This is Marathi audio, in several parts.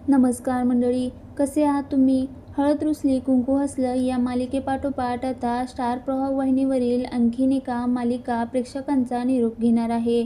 नमस्कार मंडळी, कसे आहात तुम्ही? हळद रुसली कुंकू हसलं या मालिकेपाठोपाठ आता स्टार प्रवाह वाहिनीवरील आणखीन एका मालिका प्रेक्षकांचा निरोप घेणार आहे.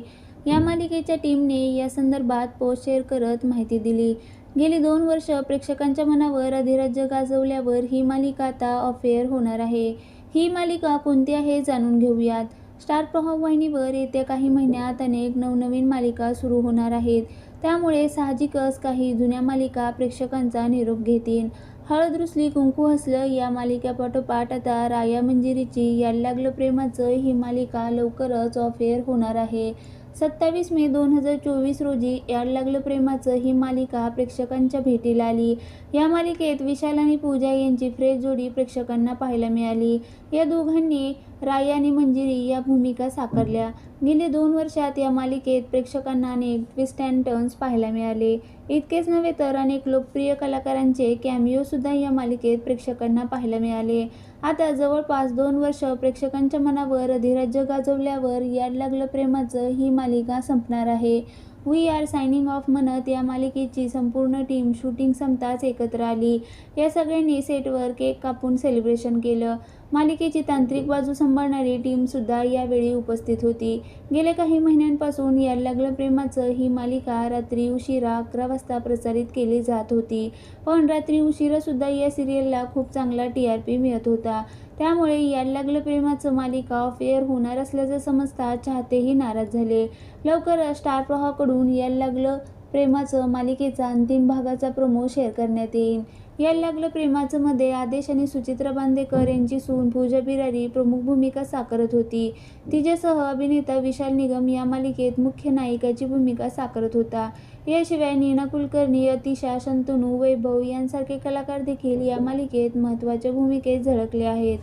या मालिकेच्या टीमने या संदर्भात पोस्ट शेअर करत माहिती दिली. गेली 2 वर्ष प्रेक्षकांच्या मनावर अधिराज्य गाजवल्यावर ही मालिका आता ऑफ एअर होणार आहे. ही मालिका कोणती आहे जाणून घेऊयात. स्टार प्रवाह वाहिनीवर येत्या काही महिन्यात अनेक नवनवीन मालिका सुरू होणार आहेत. त्यामुळे साहजिकच काही जुन्या मालिका प्रेक्षकांचा निरोप घेतील. हळद रुसली कुंकू हसलं या मालिकेपाठोपाठ आता राया मंजिरीची याड लागलं प्रेमाचं ही मालिका लवकरच ऑफ एअर होणार आहे. 27 मे 2024 रोजी याड लागलं प्रेमाचं ही मालिका प्रेक्षकांच्या भेटीला आली. या मालिकेत विशाल आणि पूजा यांची फ्रेश जोडी प्रेक्षकांना पाहायला मिळाली. या दोघांनी राया आणि मंजिरी या भूमिका साकारल्या. गेली 2 वर्षात या मालिकेत प्रेक्षकांना अनेक ट्विस्ट अँड टर्न्स पाहायला मिळाले. इतकेच नव्हे तर अनेक लोकप्रिय कलाकारांचे कॅमिओ सुद्धा या मालिकेत प्रेक्षकांना पाहायला मिळाले. आता जवळपास 2 वर्ष प्रेक्षकांच्या मनावर अधिराज्य गाजवल्यावर याड लागलं प्रेमाचं ही मालिका संपणार आहे. वी आर सायनिंग ऑफ म्हणत या मालिकेची संपूर्ण टीम शूटिंग संपताच एकत्र आली. या सगळ्यांनी सेटवर केक कापून सेलिब्रेशन केलं. मालिकेची तांत्रिक बाजू सांभाळणारी टीम सुद्धा यावेळी उपस्थित होती. गेल्या काही महिन्यांपासून याड लागलं प्रेमाचं ही मालिका रात्री उशिरा 11 वाजता प्रसारित केली जात होती. पण रात्री उशिरा सुद्धा या सिरियलला खूप चांगला TRP मिळत होता. त्यामुळे याड लागलं प्रेमाचं मालिका ऑफ एअर होणार असल्याचं समजता चाहतेही नाराज झाले. लवकरच स्टार प्रवाहकडून याड लागलं प्रेमाचं मालिकेचा अंतिम भागाचा प्रोमो शेअर करण्यात येईल. याड लागलं प्रेमाचं मध्ये आदेश आणि सुचित्रा बांदेकर यांची सून पूजा बिरारी प्रमुख भूमिका साकारत होती. तिच्यासह अभिनेता विशाल निगम या मालिकेत मुख्य नायिकाची भूमिका साकारत होता. याशिवाय नीना कुलकर्णी, अतिशा, शंतनू, वैभव यांसारखे कलाकार देखील या मालिकेत महत्त्वाच्या भूमिकेत झळकले आहेत.